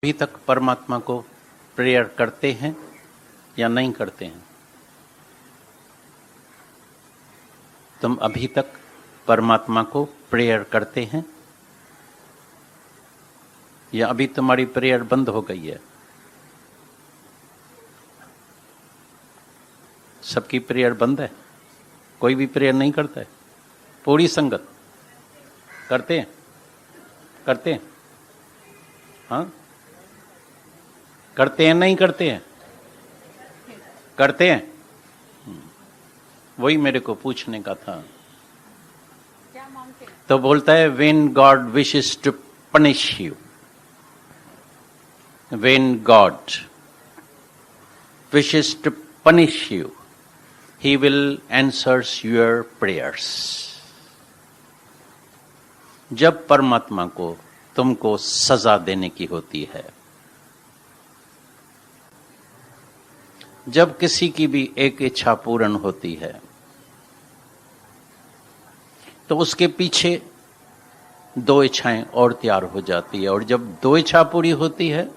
अभी तक परमात्मा को प्रेयर करते हैं या नहीं करते हैं? तुम अभी तक परमात्मा को प्रेयर करते हैं या अभी तुम्हारी प्रेयर बंद हो गई है? सबकी प्रेयर बंद है, कोई भी प्रेयर नहीं करता है। पूरी संगत करते हैं, करते हैं, हाँ करते हैं, नहीं करते हैं, करते हैं। वही मेरे को पूछने का था। क्या मांगते हैं? तो बोलता है when God wishes to punish you, when God wishes to punish you, he will answers your prayers। जब परमात्मा को तुमको सजा देने की होती है, जब किसी की भी एक इच्छा पूर्ण होती है, तो उसके पीछे दो इच्छाएं और तैयार हो जाती है, और जब दो इच्छा पूरी होती है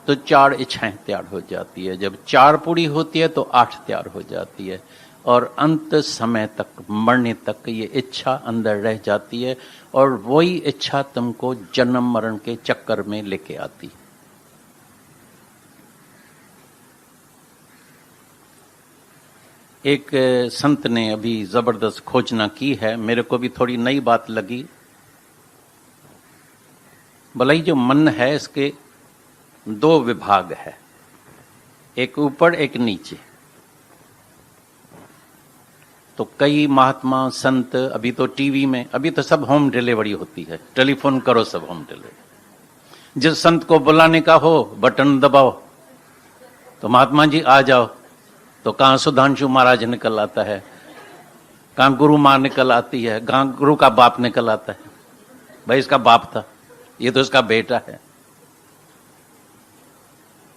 तो चार इच्छाएं तैयार हो जाती है, जब चार पूरी होती है तो 8 तैयार हो जाती है, और अंत समय तक, मरने तक ये इच्छा अंदर रह जाती है, और वही इच्छा तुमको जन्म मरण के चक्कर में लेके आती है। एक संत ने अभी जबरदस्त खोजना की है, मेरे को भी थोड़ी नई बात लगी। भलाई जो मन है इसके 2 विभाग है, एक ऊपर एक नीचे। तो कई महात्मा संत, अभी तो टीवी में, अभी तो सब होम डिलीवरी होती है, टेलीफोन करो सब होम डिलीवरी। जिस संत को बुलाने का हो बटन दबाओ तो महात्मा जी आ जाओ, तो कहां सुधांशु महाराज निकल आता है, कहां गुरु मां निकल आती है, कहां गुरु का बाप निकल आता है। भाई इसका बाप था, ये तो इसका बेटा है।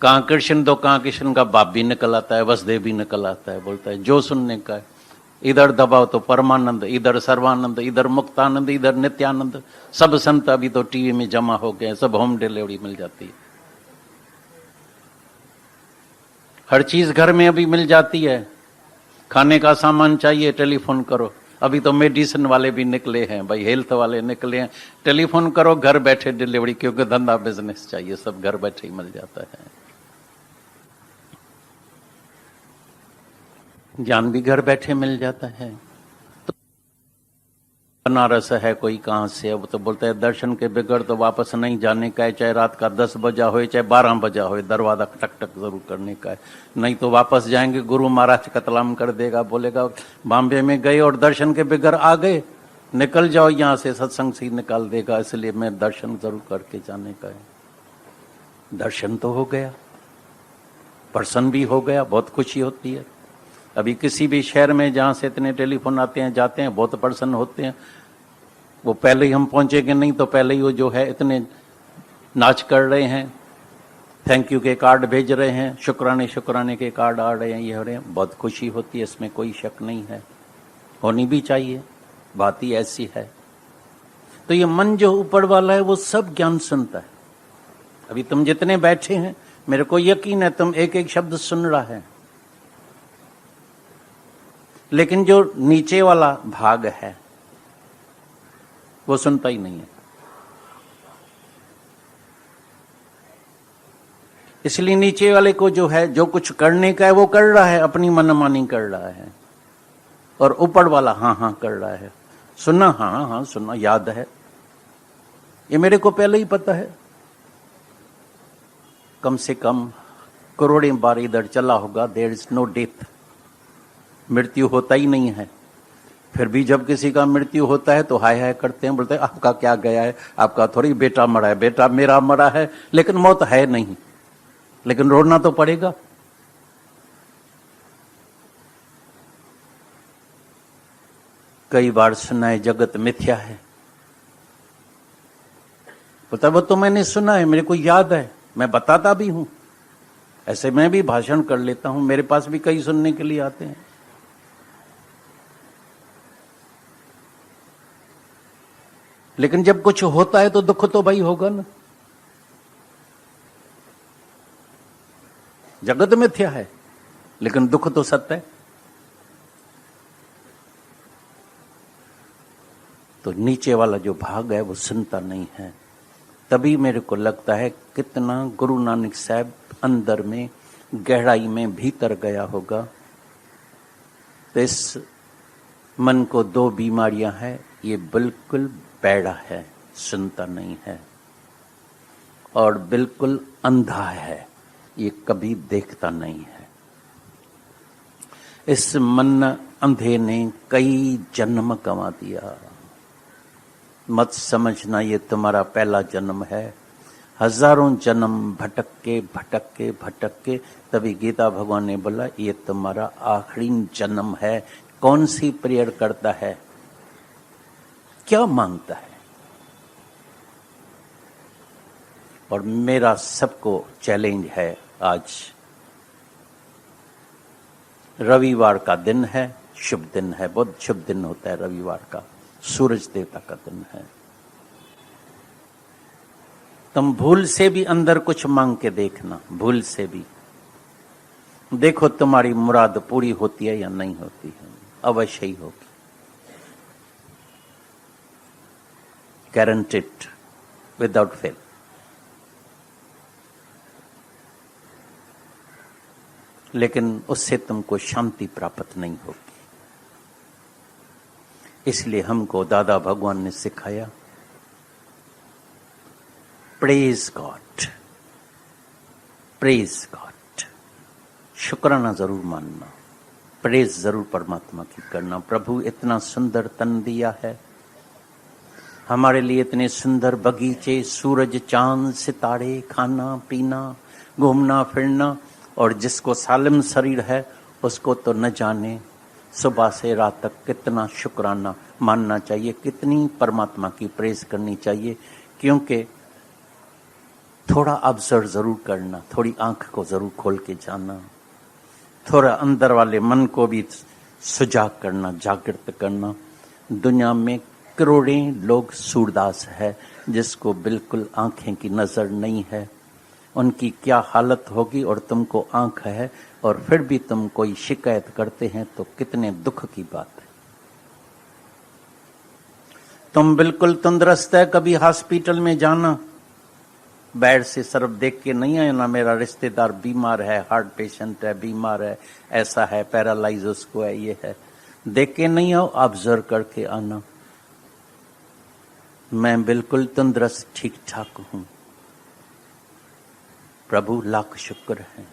कहां कृष्ण, तो कहां कृष्ण का बाप भी निकल आता है, वसुदेव भी निकल आता है। बोलता है जो सुनने का है, इधर दबाओ तो परमानंद, इधर सर्वानंद, इधर मुक्तानंद, इधर नित्यानंद। सब संत अभी तो टीवी में जमा हो गए, सब होम डिलीवरी मिल जाती है। हर चीज घर में अभी मिल जाती है। खाने का सामान चाहिए टेलीफोन करो। अभी तो मेडिसिन वाले भी निकले हैं भाई, हेल्थ वाले निकले हैं, टेलीफोन करो घर बैठे डिलीवरी, क्योंकि धंधा बिजनेस चाहिए, सब घर बैठे ही मिल जाता है। ज्ञान भी घर बैठे मिल जाता है। तो बनारस है, कोई कहां से है, वो तो बोलता है दर्शन के बगैर तो वापस नहीं जाने का है, चाहे रात का 10 बजा हो चाहे 12 बजा हो, दरवाजा टक टक जरूर करने का है, नहीं तो वापस जाएंगे गुरु महाराज कतलाम कर देगा। बोलेगा बॉम्बे में गए और दर्शन के बगैर आ गए, निकल जाओ यहां से, सत्संग से निकाल देगा, इसलिए मैं दर्शन जरूर करके जाने का है। दर्शन तो हो गया, प्रसन्न भी हो गया, बहुत खुशी होती है। अभी किसी भी शहर में जहां से इतने टेलीफोन आते हैं जाते हैं, बहुत प्रसन्न होते हैं। वो पहले ही हम पहुंचेंगे नहीं तो पहले ही वो जो है इतने नाच कर रहे हैं, थैंक यू के कार्ड भेज रहे हैं, शुक्राने के कार्ड आ रहे हैं, ये हो रहे हैं, बहुत खुशी होती है, इसमें कोई शक नहीं है, होनी भी चाहिए, बात ही ऐसी है। तो ये मन जो ऊपर वाला है वो सब ज्ञान सुनता है। अभी तुम जितने बैठे हैं, मेरे को यकीन है तुम एक एक शब्द सुन रहा है, लेकिन जो नीचे वाला भाग है वो सुनता ही नहीं है। इसलिए नीचे वाले को जो है, जो कुछ करने का है वो कर रहा है, अपनी मनमानी कर रहा है, और ऊपर वाला हाँ हाँ कर रहा है। सुना, हाँ हाँ सुना, याद है, ये मेरे को पहले ही पता है, कम से कम करोड़ों बार इधर चला होगा। देयर इज नो डेथ, मृत्यु होता ही नहीं है। फिर भी जब किसी का मृत्यु होता है तो हाय हाय करते हैं, बोलते हैं आपका क्या गया है, आपका थोड़ी बेटा मरा है, बेटा मेरा मरा है, लेकिन मौत है नहीं, लेकिन रोना तो पड़ेगा। कई बार सुना है जगत मिथ्या है, पता वो तो मैंने सुना है, मेरे को याद है, मैं बताता भी हूं, ऐसे मैं भी भाषण कर लेता हूं, मेरे पास भी कई सुनने के लिए आते हैं। लेकिन जब कुछ होता है तो दुख तो भाई होगा ना। जगत मिथ्या है लेकिन दुख तो सत्य है। तो नीचे वाला जो भाग है वो सुनता नहीं है। तभी मेरे को लगता है कितना गुरु नानक साहब अंदर में गहराई में भीतर गया होगा। तो इस मन को दो बीमारियां हैं, ये बिल्कुल बैड़ा है, सुनता नहीं है, और बिल्कुल अंधा है, ये कभी देखता नहीं है। इस मन अंधे ने कई जन्म गंवा दिया। मत समझना ये तुम्हारा पहला जन्म है, हजारों जन्म भटक के तभी गीता भगवान ने बोला ये तुम्हारा आखिरी जन्म है। कौन सी प्रेयर करता है, क्या मांगता है? और मेरा सबको चैलेंज है, आज रविवार का दिन है, शुभ दिन है, बहुत शुभ दिन होता है रविवार का, सूरज देवता का दिन है। तुम भूल से भी अंदर कुछ मांग के देखना, भूल से भी देखो तुम्हारी मुराद पूरी होती है या नहीं होती है। अवश्य ही होगी, गारंटेड, विदाउट फेल। लेकिन उससे तुमको शांति प्राप्त नहीं होगी। इसलिए हमको दादा भगवान ने सिखाया, प्रेज गॉड, प्रेज गॉड, शुक्राना जरूर मानना, प्रेज जरूर परमात्मा की करना। प्रभु इतना सुंदर तन दिया है हमारे लिए, इतने सुंदर बगीचे, सूरज, चांद, सितारे, खाना पीना, घूमना फिरना, और जिसको सालिम शरीर है उसको तो न जाने सुबह से रात तक कितना शुक्राना मानना चाहिए, कितनी परमात्मा की प्रेज करनी चाहिए। क्योंकि थोड़ा ऑब्जर्व जरूर करना, थोड़ी आंख को जरूर खोल के जाना, थोड़ा अंदर वाले मन को भी सुजाग करना, जागृत करना। दुनिया में करोड़ों लोग सूरदास है जिसको बिल्कुल आंखें की नजर नहीं है, उनकी क्या हालत होगी। और तुमको आंख है और फिर भी तुम कोई शिकायत करते हैं तो कितने दुख की बात है। तुम बिल्कुल तंदुरुस्त है, कभी हॉस्पिटल में जाना, बेड से सिर्फ देख के नहीं आना मेरा रिश्तेदार बीमार है, हार्ट पेशेंट है, बीमार है, ऐसा है, पैरालाइज उसको है, ये है, देख के नहीं आओ, ऑब्जर्व करके आना। मैं बिल्कुल तंदुरुस्त ठीक ठाक हूं, प्रभु लाख शुक्र है।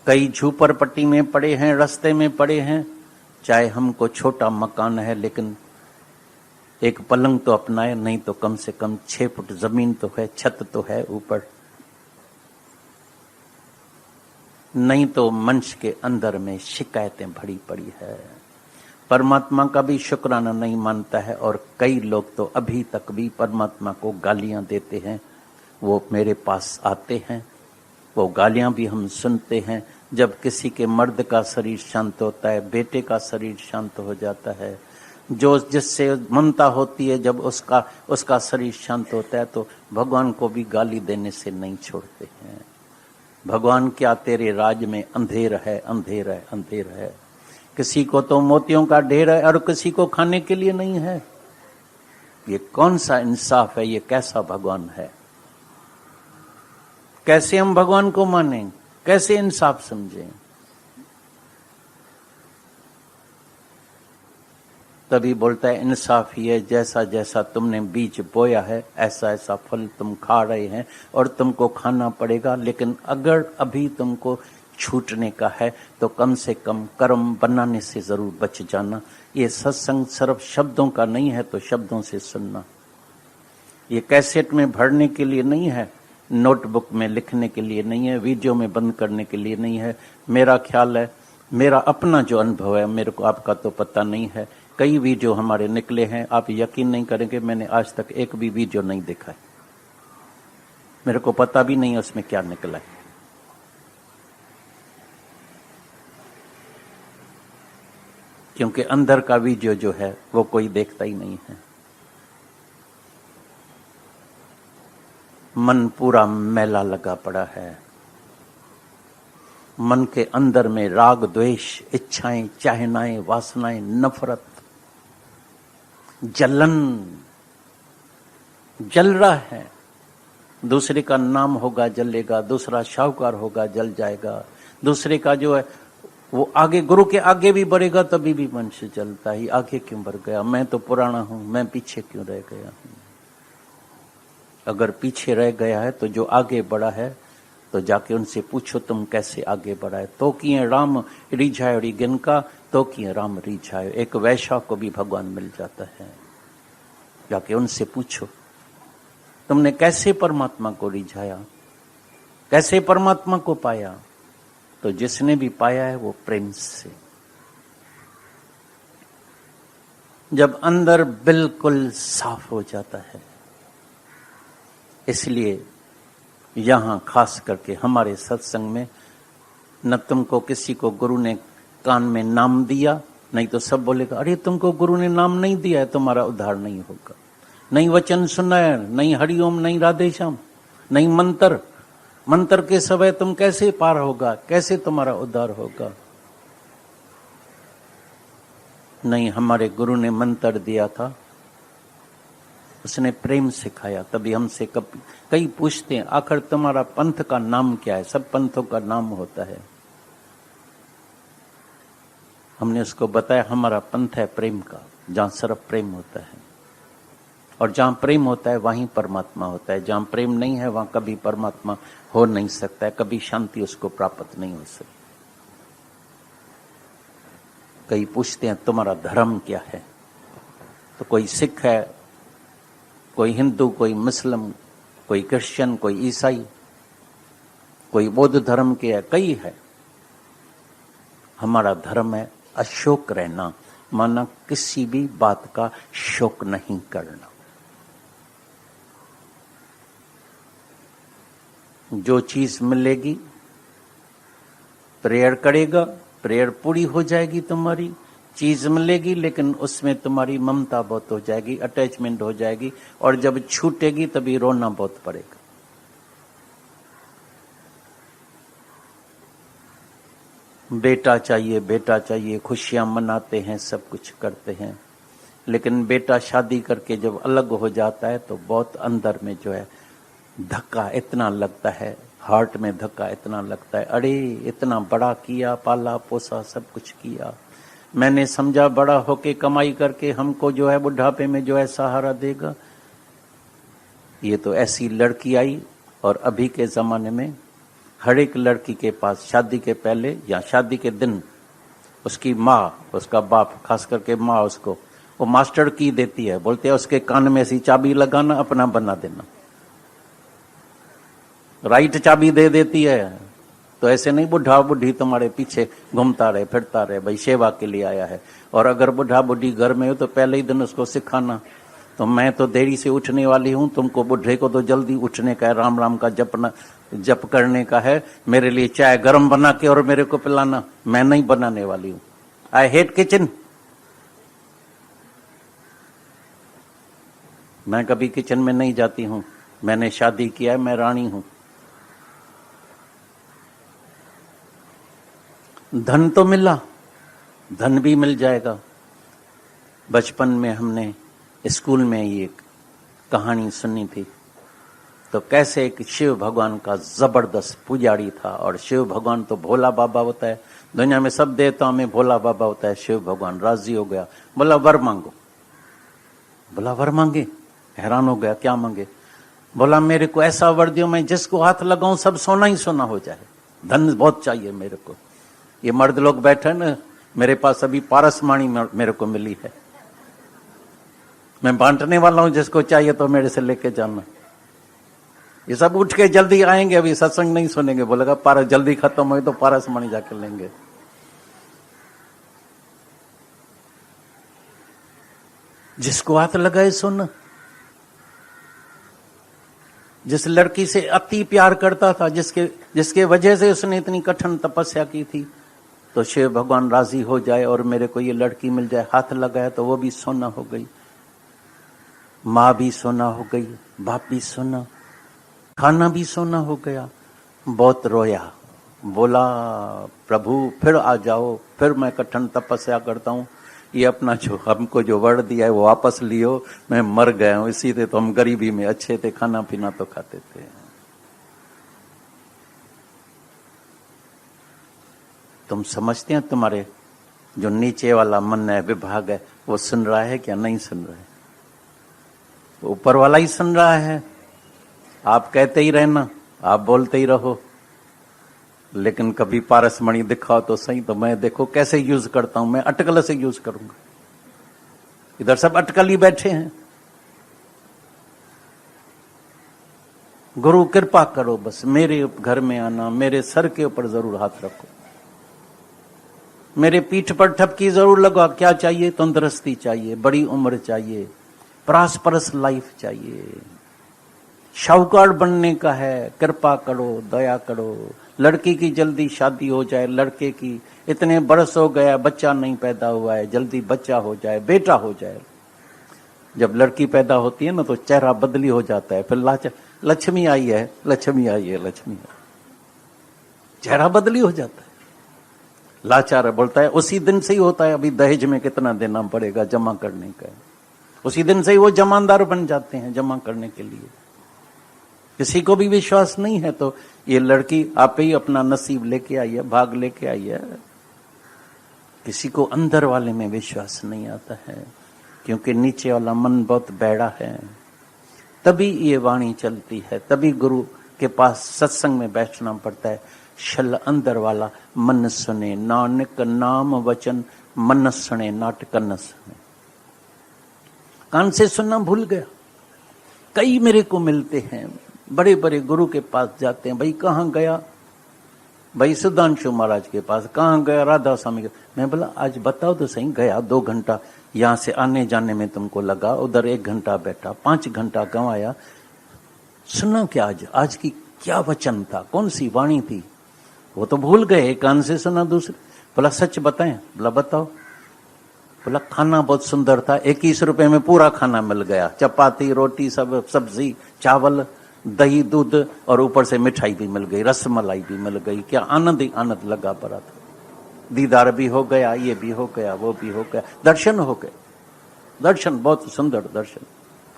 कई झूपड़पट्टी में पड़े हैं, रास्ते में पड़े हैं, चाहे हमको छोटा मकान है लेकिन एक पलंग तो अपना है, नहीं तो कम से कम 6 फुट जमीन तो है, छत तो है ऊपर, नहीं तो मनुष्य के अंदर में शिकायतें भरी पड़ी है। परमात्मा का भी शुक्राना नहीं मानता है, और कई लोग तो अभी तक भी परमात्मा को गालियां देते हैं। वो मेरे पास आते हैं, वो गालियां भी हम सुनते हैं। जब किसी के मर्द का शरीर शांत होता है, बेटे का शरीर शांत हो जाता है, जो जिससे ममता होती है, जब उसका शरीर शांत होता है, तो भगवान को भी गाली देने से नहीं छोड़ते हैं। भगवान क्या तेरे राज में अंधेर है, अंधेर है, अंधेर है। किसी को तो मोतियों का ढेर है और किसी को खाने के लिए नहीं है। ये कौन सा इंसाफ है, ये कैसा भगवान है? कैसे हम भगवान को मानें, कैसे इंसाफ समझें? तभी बोलता है इंसाफ ही है, जैसा जैसा तुमने बीज बोया है ऐसा ऐसा फल तुम खा रहे हैं और तुमको खाना पड़ेगा। लेकिन अगर अभी तुमको छूटने का है तो कम से कम कर्म बनाने से जरूर बच जाना। ये सत्संग सिर्फ शब्दों का नहीं है, तो शब्दों से सुनना। ये कैसेट में भरने के लिए नहीं है, नोटबुक में लिखने के लिए नहीं है, वीडियो में बंद करने के लिए नहीं है। मेरा ख्याल है, मेरा अपना जो अनुभव है, मेरे को आपका तो पता नहीं है, कई वीडियो हमारे निकले हैं, आप यकीन नहीं करेंगे, मैंने आज तक एक भी वीडियो नहीं देखा है, मेरे को पता भी नहीं है उसमें क्या निकला है। क्योंकि अंदर का वीडियो जो है वो कोई देखता ही नहीं है। मन पूरा मैला लगा पड़ा है, मन के अंदर में राग द्वेष, इच्छाएं, चाहनाएं, वासनाएं, नफरत, जलन जल रहा है। दूसरे का नाम होगा जलेगा, दूसरा शाहूकार होगा जल जाएगा, दूसरे का जो है वो आगे गुरु के आगे भी बढ़ेगा तभी भी मन से जलता ही। आगे क्यों बढ़ गया? मैं तो पुराना हूं, मैं पीछे क्यों रह गया हूं? अगर पीछे रह गया है तो जो आगे बढ़ा है तो जाके उनसे पूछो तुम कैसे आगे बढ़ा है। तो किए राम रिझायो गिनका, तो किए राम रिझायो। एक वैश्या को भी भगवान मिल जाता है, जाके उनसे पूछो तुमने कैसे परमात्मा को रिझाया, कैसे परमात्मा को पाया। तो जिसने भी पाया है वो प्रेम से, जब अंदर बिल्कुल साफ हो जाता है। इसलिए यहां खास करके हमारे सत्संग में न तुमको किसी को गुरु ने कान में नाम दिया, नहीं तो सब बोलेगा अरे तुमको गुरु ने नाम नहीं दिया है, तुम्हारा उद्धार नहीं होगा। नहीं वचन सुनाया, नहीं हरिओम, नहीं राधे श्याम, नहीं मंत्र, मंत्र के समय तुम कैसे पार होगा, कैसे तुम्हारा उद्धार होगा। नहीं, हमारे गुरु ने मंत्र दिया था, उसने प्रेम सिखाया, तभी हमसे कई पूछते हैं आखिर तुम्हारा पंथ का नाम क्या है। सब पंथों का नाम होता है। हमने उसको बताया हमारा पंथ है प्रेम का, जहां सिर्फ प्रेम होता है, और जहां प्रेम होता है वहीं परमात्मा होता है। जहां प्रेम नहीं है वहां कभी परमात्मा हो नहीं सकता है, कभी शांति उसको प्राप्त नहीं हो सकती। कई पूछते हैं तुम्हारा धर्म क्या है, तो कोई सिख है, कोई हिंदू, कोई मुस्लिम, कोई क्रिश्चियन, कोई ईसाई, कोई बौद्ध धर्म के है, कई है। हमारा धर्म है अशोक रहना, माना किसी भी बात का शोक नहीं करना। जो चीज मिलेगी प्रेयर करेगा, प्रेयर पूरी हो जाएगी तुम्हारी। चीज मिलेगी लेकिन उसमें तुम्हारी ममता बहुत हो जाएगी, अटैचमेंट हो जाएगी, और जब छूटेगी तभी रोना बहुत पड़ेगा। बेटा चाहिए, बेटा चाहिए, खुशियां मनाते हैं, सब कुछ करते हैं, लेकिन बेटा शादी करके जब अलग हो जाता है तो बहुत अंदर में जो है धक्का इतना लगता है, हार्ट में धक्का इतना लगता है, अरे इतना बड़ा किया, पाला पोसा, सब कुछ किया, मैंने समझा बड़ा होके कमाई करके हमको जो है बुढ़ापे में जो है सहारा देगा। ये तो ऐसी लड़की आई, और अभी के जमाने में हर एक लड़की के पास शादी के पहले या शादी के दिन उसकी माँ, उसका बाप, खास करके माँ उसको वो मास्टर की देती है, बोलते हैं उसके कान में ऐसी चाबी लगाना, अपना बना देना, राइट चाबी दे देती है। तो ऐसे नहीं बुढ़ा बुढ़ी तुम्हारे पीछे घूमता रहे, फिरता रहे, भाई सेवा के लिए आया है। और अगर बुढ़ा बुढ़ी घर में हो तो पहले ही दिन उसको सिखाना, तो मैं तो देरी से उठने वाली हूं, तुमको बुढ़े को तो जल्दी उठने का है, राम राम का जप करने का है, मेरे लिए चाय गरम बना के और मेरे को पिलाना, मैं नहीं बनाने वाली हूं। I hate kitchen. मैं कभी किचन में नहीं जाती हूं, मैंने शादी किया है, मैं रानी हूं। धन तो मिला, धन भी मिल जाएगा। बचपन में हमने स्कूल में ये कहानी सुनी थी, तो कैसे एक शिव भगवान का जबरदस्त पुजारी था, और शिव भगवान तो भोला बाबा होता है, दुनिया में सब देवताओं में भोला बाबा होता है। शिव भगवान राजी हो गया, बोला वर मांगो। बोला वर मांगे? हैरान हो गया, क्या मांगे? बोला मेरे को ऐसा वर दियो मैं जिसको हाथ लगाऊं सब सोना ही सोना हो जाए, धन बहुत चाहिए मेरे को। ये मर्द लोग बैठे ना, मेरे पास अभी पारसमणि मेरे को मिली है, मैं बांटने वाला हूं, जिसको चाहिए तो मेरे से लेके जाना। ये सब उठ के जल्दी आएंगे, अभी सत्संग नहीं सुनेंगे, बोलेगा पारस जल्दी खत्म हो तो पारसमणि जाके लेंगे। जिसको हाथ लगाए सुन। जिस लड़की से अति प्यार करता था, जिसके वजह से उसने इतनी कठिन तपस्या की थी, तो शिव भगवान राजी हो जाए और मेरे को ये लड़की मिल जाए, हाथ लगाया तो वो भी सोना हो गई, माँ भी सोना हो गई, बाप भी सोना, खाना भी सोना हो गया। बहुत रोया, बोला प्रभु फिर आ जाओ, फिर मैं कठिन तपस्या करता हूँ, ये अपना जो हमको जो वर्ण दिया है वो वापस लियो, मैं मर गया हूँ, इसी से तो हम गरीबी में अच्छे थे, खाना पीना तो खाते थे। तुम समझते हैं तुम्हारे जो नीचे वाला मन है, विभाग है, वो सुन रहा है क्या? नहीं सुन रहा है, ऊपर वाला ही सुन रहा है। आप कहते ही रहना, आप बोलते ही रहो, लेकिन कभी पारसमणि दिखाओ तो सही, तो मैं देखो कैसे यूज करता हूं, मैं अटकल से यूज करूंगा। इधर सब अटकल ही बैठे हैं। गुरु कृपा करो, बस मेरे घर में आना, मेरे सर के ऊपर जरूर हाथ रखो, मेरे पीठ पर ठपकी जरूर लगा। क्या चाहिए? तंदुरुस्ती चाहिए, बड़ी उम्र चाहिए, प्रॉस्परस लाइफ चाहिए, शाहूकार बनने का है, कृपा करो, दया करो। लड़की की जल्दी शादी हो जाए, लड़के की इतने बरस हो गया बच्चा नहीं पैदा हुआ है, जल्दी बच्चा हो जाए, बेटा हो जाए। जब लड़की पैदा होती है ना तो चेहरा बदली हो जाता है, फिर लक्ष्मी आई है, लक्ष्मी आई है, लक्ष्मी आई, चेहरा बदली हो जाता है। लाचार बोलता है उसी दिन से ही होता है, अभी दहेज में कितना देना पड़ेगा जमा करने का, उसी दिन से ही वो जमानदार बन जाते हैं जमा करने के लिए। किसी को भी विश्वास नहीं है तो ये लड़की आप ही अपना नसीब लेके आई है, भाग लेके आई है। किसी को अंदर वाले में विश्वास नहीं आता है, क्योंकि नीचे वाला मन बहुत बैड़ा है। तभी ये वाणी चलती है, तभी गुरु के पास सत्संग में बैठना पड़ता है। शल अंदर वाला मन सुने, नानक नाम वचन मन सुने, नाटक न सुने। कान से सुनना भूल गया। कई मेरे को मिलते हैं, बड़े बड़े गुरु के पास जाते हैं, भाई कहाँ गया? भाई सुधांशु महाराज के पास। कहाँ गया? राधा स्वामी के। मैं बोला आज बताओ तो सही। गया 2 घंटा, यहां से आने जाने में तुमको लगा, उधर 1 घंटा बैठा, 5 घंटा गंवाया। सुना क्या? आज की क्या वचन था, कौन सी वाणी थी, वो तो भूल गए। एक कान से सुना, दूसरे। बोला सच बताएं? बोला बताओ। बोला खाना बहुत सुंदर था, 21 रुपए में पूरा खाना मिल गया, चपाती रोटी सब, सब्जी चावल दही दूध और ऊपर से मिठाई भी मिल गई, रसमलाई भी मिल गई। क्या आनंद ही आनंद लगा पड़ा था। दीदार भी हो गया, ये भी हो गया, वो भी हो गया, दर्शन हो गए। दर्शन बहुत सुंदर दर्शन,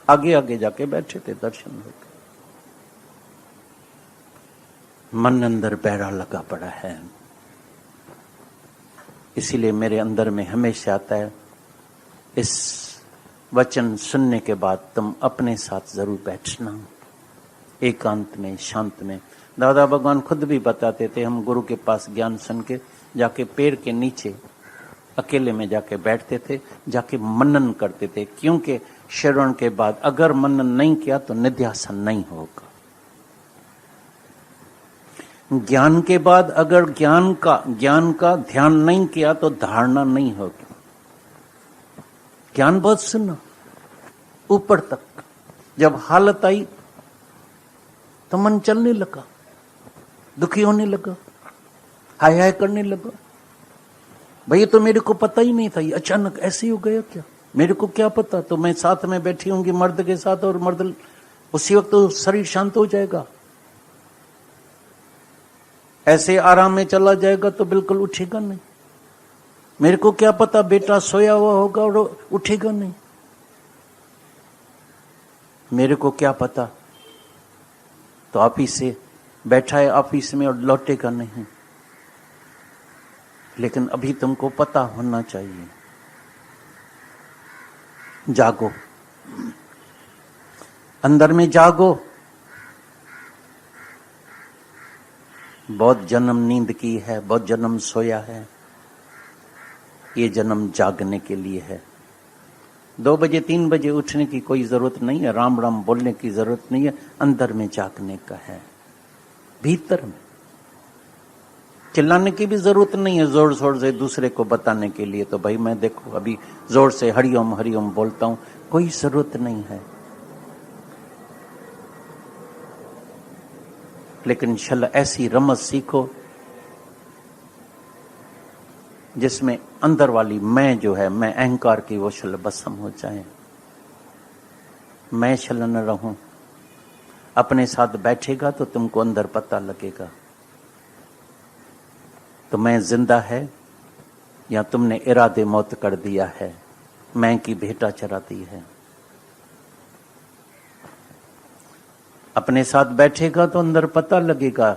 आगे आगे जाके बैठे थे, दर्शन हो गए। मन अंदर बहरा लगा पड़ा है। इसीलिए मेरे अंदर में हमेशा आता है, इस वचन सुनने के बाद तुम अपने साथ जरूर बैठना, एकांत में, शांत में। दादा भगवान खुद भी बताते थे, हम गुरु के पास ज्ञान सुन के जाके पेड़ के नीचे अकेले में जाके बैठते थे, जाके मनन करते थे। क्योंकि श्रवण के बाद अगर मनन नहीं किया तो निध्यासन नहीं होगा। ज्ञान के बाद अगर ज्ञान का ध्यान नहीं किया तो धारणा नहीं होगी। ज्ञान बहुत सुना ऊपर तक, जब हालत आई तो मन चलने लगा, दुखी होने लगा, हाय हाय करने लगा। भाई तो मेरे को पता ही नहीं था, ये अचानक ऐसे ही हो गया क्या, मेरे को क्या पता। तो मैं साथ में बैठी होंगी मर्द के साथ, और मर्द उसी वक्त तो शरीर शांत हो जाएगा। ऐसे आराम में चला जाएगा तो बिल्कुल उठेगा नहीं। मेरे को क्या पता बेटा सोया हुआ होगा और उठेगा नहीं। मेरे को क्या पता, तो ऑफिस से बैठा है ऑफिस में और लौटेगा नहीं। लेकिन अभी तुमको पता होना चाहिए। जागो, अंदर में जागो। बहुत जन्म नींद की है, बहुत जन्म सोया है, ये जन्म जागने के लिए है। 2 बजे 3 बजे उठने की कोई जरूरत नहीं है, राम राम बोलने की जरूरत नहीं है। अंदर में जागने का है, भीतर में। चिल्लाने की भी जरूरत नहीं है जोर शोर से दूसरे को बताने के लिए। तो भाई मैं देखो अभी जोर से हरिओम हरिओम बोलता हूं, कोई जरूरत नहीं है। लेकिन शल ऐसी रमस सीखो जिसमें अंदर वाली मैं जो है, मैं अहंकार की, वो शल भस्म हो जाए। मैं शल न रहूं। अपने साथ बैठेगा तो तुमको अंदर पता लगेगा। तो मैं जिंदा है या तुमने इरादे मौत कर दिया है, मैं की भेंटा चरा दी है। अपने साथ बैठेगा तो अंदर पता लगेगा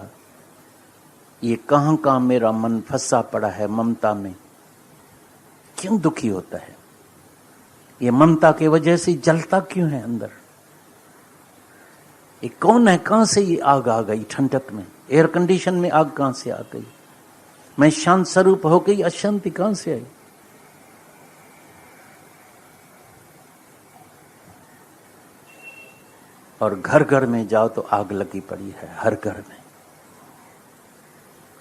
ये कहां कहां मेरा मन फंसा पड़ा है ममता में, क्यों दुखी होता है, ये ममता की वजह से जलता क्यों है अंदर, ये कौन है, कहां से ये आग आ गई ठंडक में, एयर कंडीशन में आग कहां से आ गई, मैं शांत स्वरूप हो गई, अशांति कहां से आई। और घर घर में जाओ तो आग लगी पड़ी है, हर घर में।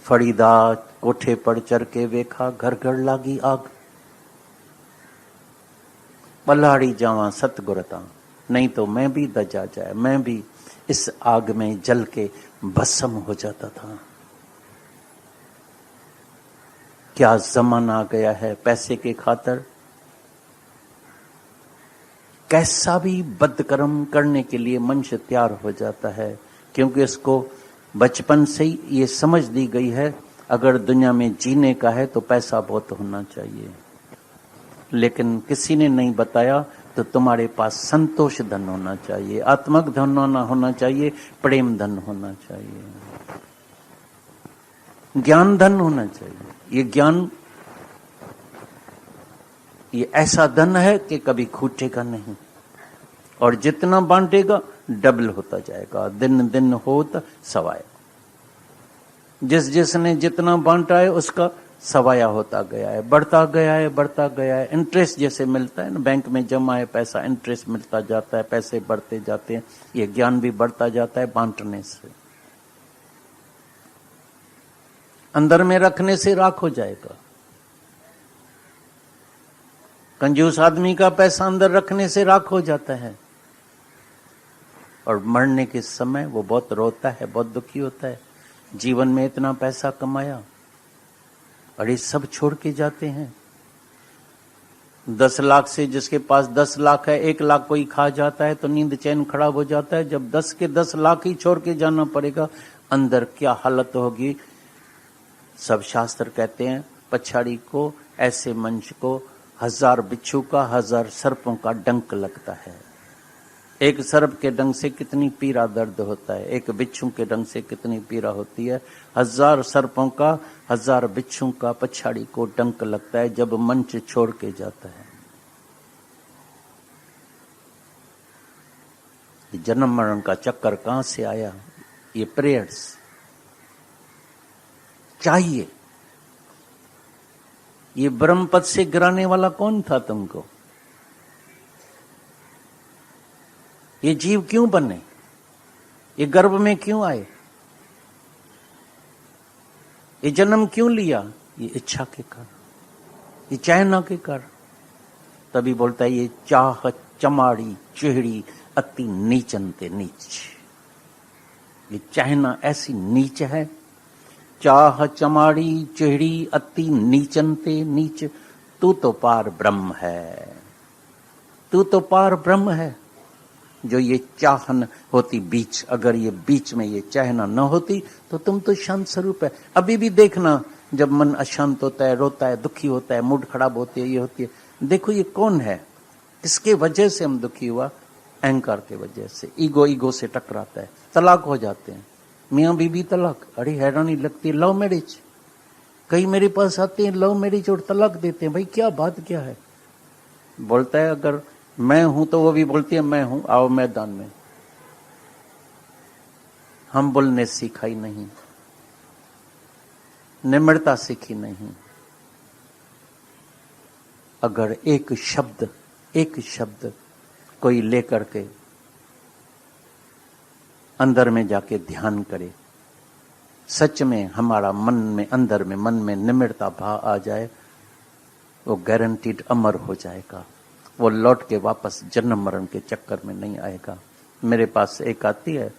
फरीदा कोठे पर चढ़ के देखा, घर घर लागी आग। पलाड़ी जावा सतगुरता, नहीं तो मैं भी दजा जाए, मैं भी इस आग में जल के भस्म हो जाता था। क्या जमाना आ गया है, पैसे के खातिर कैसा भी बदकर्म करने के लिए मनुष्य तैयार हो जाता है, क्योंकि इसको बचपन से ही ये समझ दी गई है अगर दुनिया में जीने का है तो पैसा बहुत होना चाहिए। लेकिन किसी ने नहीं बताया तो तुम्हारे पास संतोष धन होना चाहिए, आत्मक धन होना चाहिए, प्रेम धन होना चाहिए, ज्ञान धन होना चाहिए। ये ज्ञान, ये ऐसा धन है कि कभी खूटेगा नहीं, और जितना बांटेगा डबल होता जाएगा, दिन दिन होता सवाया। जिसने जितना बांटा है उसका सवाया होता गया है, बढ़ता गया है, बढ़ता गया है। इंटरेस्ट जैसे मिलता है ना, बैंक में जमा है पैसा, इंटरेस्ट मिलता जाता है, पैसे बढ़ते जाते हैं। ये ज्ञान भी बढ़ता जाता है बांटने से। अंदर में रखने से राख हो जाएगा। कंजूस आदमी का पैसा अंदर रखने से राख हो जाता है, और मरने के समय वो बहुत रोता है, बहुत दुखी होता है। जीवन में इतना पैसा कमाया और ये सब छोड़ के जाते हैं। 10 लाख से जिसके पास 10 लाख है, 1 लाख कोई खा जाता है तो नींद चैन खराब हो जाता है। जब 10 के 10 लाख ही छोड़ के जाना पड़ेगा, अंदर क्या हालत होगी। सब शास्त्र कहते हैं पछाड़ी को, ऐसे मनुष्य को 1000 बिच्छू का 1000 सर्पों का डंक लगता है। एक सर्प के डंक से कितनी पीड़ा दर्द होता है, एक बिच्छू के डंक से कितनी पीड़ा होती है। 1000 सर्पों का 1000 बिच्छू का पछाड़ी को डंक लगता है जब मंच छोड़ के जाता है। जन्म मरण का चक्कर कहां से आया, ये प्रेयर्स चाहिए। ये ब्रह्म पद से गिराने वाला कौन था तुमको? ये जीव क्यों बने, ये गर्भ में क्यों आए, ये जन्म क्यों लिया? ये इच्छा के कारण, ये चाहना के कारण। तभी बोलता है ये चाह चमाड़ी चिहड़ी अति नीचनते नीच। ये चाहना ऐसी नीच है, चाह चमाड़ी चिहड़ी अति नीचनते नीच। तू तो पार ब्रह्म है, तू तो पार ब्रह्म है। जो ये चाहन होती बीच, अगर ये बीच में ये चाहना न होती तो तुम तो शांत स्वरूप है। अभी भी देखना, जब मन अशांत होता है, रोता है, दुखी होता है, मूड खराब होती है, ये होती है, देखो ये कौन है, किसके वजह से हम दुखी हुआ? अहंकार के वजह से। ईगो से टकराता है, तलाक हो जाते हैं। मियाँ बीबी तलाक, अरे हैरानी लगती है। लव मैरिज, कई मेरे पास आते हैं लव मैरिज और तलाक देते हैं। भाई क्या बात क्या है? बोलता है अगर मैं हूं तो वो भी बोलती है मैं हूं, आओ मैदान में। हम बोलने सीखा ही नहीं, निम्रता सीखी नहीं। अगर एक शब्द कोई लेकर के अंदर में जाके ध्यान करे, सच में हमारा मन में, अंदर में, मन में निम्रता भाव आ जाए, वो गारंटीड अमर हो जाएगा। वो लौट के वापस जन्म मरण के चक्कर में नहीं आएगा। मेरे पास एक आती है,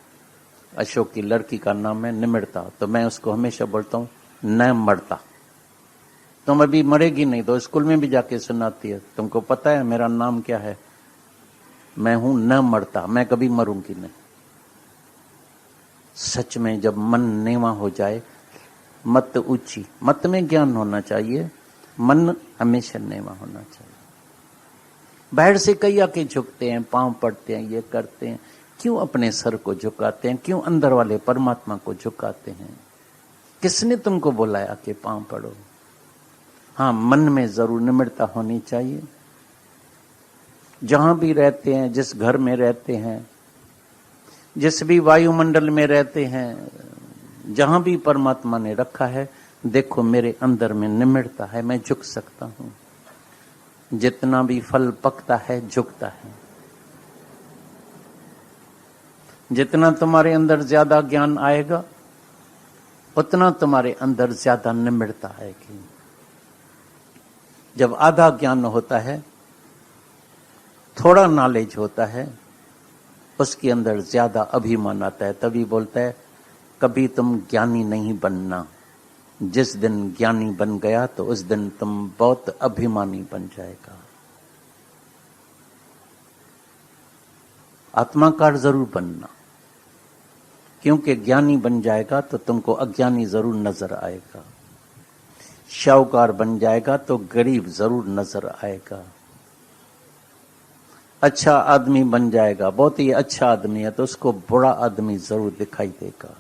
अशोक की लड़की का नाम है निम्रता, तो मैं उसको हमेशा बोलता हूँ न मरता, तुम अभी मरेगी नहीं। तो स्कूल में भी जाके सुनाती है, तुमको पता है मेरा नाम क्या है? मैं हूं न मरता, मैं कभी मरूंगी नहीं। सच में जब मन नेवा हो जाए, मत ऊंची, मत में ज्ञान होना चाहिए, मन हमेशा नेवा होना चाहिए। बाहर से कई आके झुकते हैं, पांव पड़ते हैं, ये करते हैं, क्यों अपने सर को झुकाते हैं? क्यों अंदर वाले परमात्मा को झुकाते हैं? किसने तुमको बुलाया कि पांव पड़ो? हाँ, मन में जरूर निम्रता होनी चाहिए। जहां भी रहते हैं, जिस घर में रहते हैं, जिस भी वायुमंडल में रहते हैं, जहां भी परमात्मा ने रखा है, देखो मेरे अंदर में निम्रता है, मैं झुक सकता हूं। जितना भी फल पकता है झुकता है। जितना तुम्हारे अंदर ज्यादा ज्ञान आएगा उतना तुम्हारे अंदर ज्यादा निम्रता आएगी। जब आधा ज्ञान होता है, थोड़ा नॉलेज होता है, उसके अंदर ज्यादा अभिमान आता है। तभी बोलता है कभी तुम ज्ञानी नहीं बनना, जिस दिन ज्ञानी बन गया तो उस दिन तुम बहुत अभिमानी बन जाएगा। आत्माकार जरूर बनना, क्योंकि ज्ञानी बन जाएगा तो तुमको अज्ञानी जरूर नजर आएगा। शाहूकार बन जाएगा तो गरीब जरूर नजर आएगा। अच्छा आदमी बन जाएगा, बहुत ही अच्छा आदमी है, तो उसको बुरा आदमी जरूर दिखाई देगा।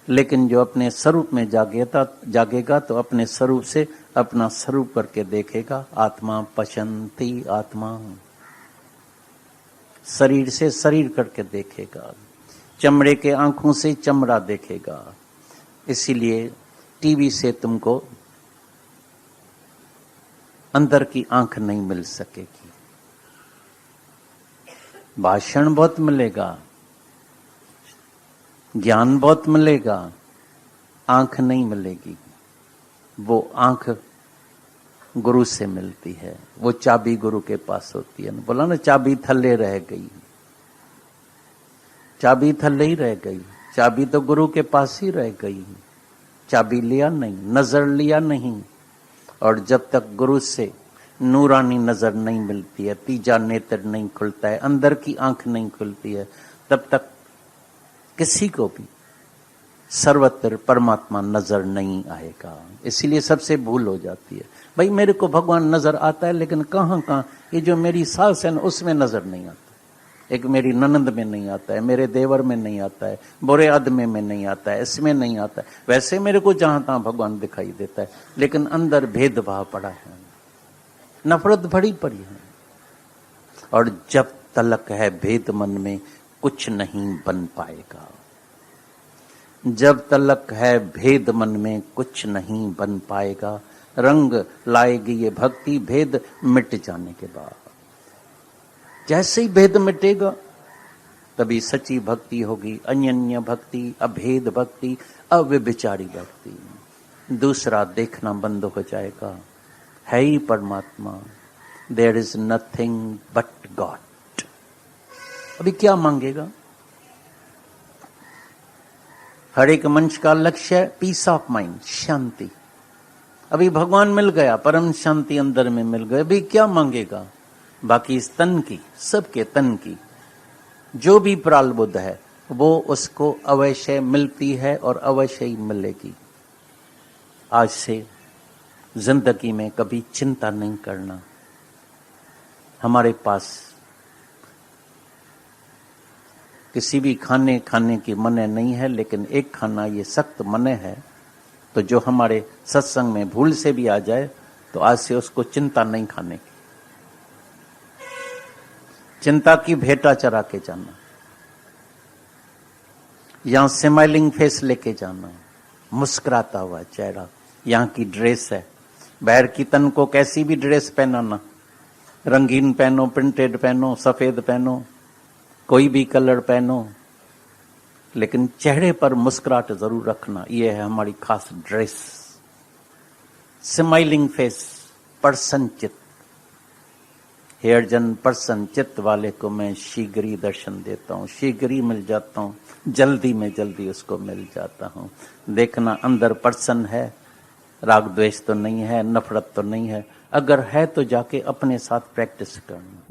लेकिन जो अपने स्वरूप में जागेगा तो अपने स्वरूप से अपना स्वरूप करके देखेगा। आत्मा पश्यन्ति आत्मा, शरीर से शरीर करके देखेगा, चमड़े के आंखों से चमड़ा देखेगा। इसीलिए टीवी से तुमको अंदर की आंख नहीं मिल सकेगी। भाषण बहुत मिलेगा, ज्ञान बहुत मिलेगा, आंख नहीं मिलेगी। वो आंख गुरु से मिलती है, वो चाबी गुरु के पास होती है। बोला ना, चाबी थल्ले रह गई, चाबी थल्ले ही रह गई। चाबी तो गुरु के पास ही रह गई, चाबी लिया नहीं, नजर लिया नहीं। और जब तक गुरु से नूरानी नजर नहीं मिलती है, तीजा नेत्र नहीं खुलता है, अंदर की आंख नहीं खुलती है, तब तक किसी को भी सर्वत्र परमात्मा नजर नहीं आएगा। इसीलिए सबसे भूल हो जाती है। भाई मेरे को भगवान नजर आता है, लेकिन कहाँ कहाँ, ये जो मेरी सास है ना उसमें नजर नहीं आता, एक मेरी ननंद में नहीं आता है, मेरे देवर में नहीं आता है, बुरे आदमी में नहीं आता है, इसमें नहीं आता है। वैसे मेरे को जहां तहां भगवान दिखाई देता है, लेकिन अंदर भेदभाव पड़ा है, नफरत भरी पड़ी है। और जब तलक है भेद मन में, कुछ नहीं बन पाएगा। जब तलक है भेद मन में, कुछ नहीं बन पाएगा। रंग लाएगी ये भक्ति भेद मिट जाने के बाद। जैसे ही भेद मिटेगा तभी सच्ची भक्ति होगी, अनन्य भक्ति, अभेद भक्ति, अव्यभिचारी भक्ति। दूसरा देखना बंद हो जाएगा, है ही परमात्मा। There is nothing but God. अभी क्या मांगेगा? हर एक मनुष्य का लक्ष्य है पीस ऑफ माइंड, शांति। अभी भगवान मिल गया, परम शांति अंदर में मिल गई, अभी क्या मांगेगा? बाकी इस तन की, सबके तन की जो भी प्रालबुद्ध है वो उसको अवश्य मिलती है और अवश्य ही मिलेगी। आज से जिंदगी में कभी चिंता नहीं करना। हमारे पास किसी भी खाने की मने नहीं है, लेकिन एक खाना ये सख्त मने है, तो जो हमारे सत्संग में भूल से भी आ जाए तो आज से उसको चिंता नहीं खाने की। चिंता की भेंटा चरा के जाना, यहां स्माइलिंग फेस लेके जाना, मुस्कुराता हुआ चेहरा। यहाँ की ड्रेस है, बाहर की तन को कैसी भी ड्रेस पहनाना, रंगीन पहनो, प्रिंटेड पहनो, सफेद पहनो, कोई भी कलर पहनो, लेकिन चेहरे पर मुस्कुराहट जरूर रखना। ये है हमारी खास ड्रेस। स्माइलिंग फेस, पर्सन चित्त। हेयरजन पर्सन चित्त वाले को मैं शीघ्र ही दर्शन देता हूँ, शीघ्र ही मिल जाता हूँ, जल्दी में जल्दी उसको मिल जाता हूँ। देखना अंदर पर्सन है, राग द्वेष तो नहीं है, नफरत तो नहीं है। अगर है तो जाके अपने साथ प्रैक्टिस करना।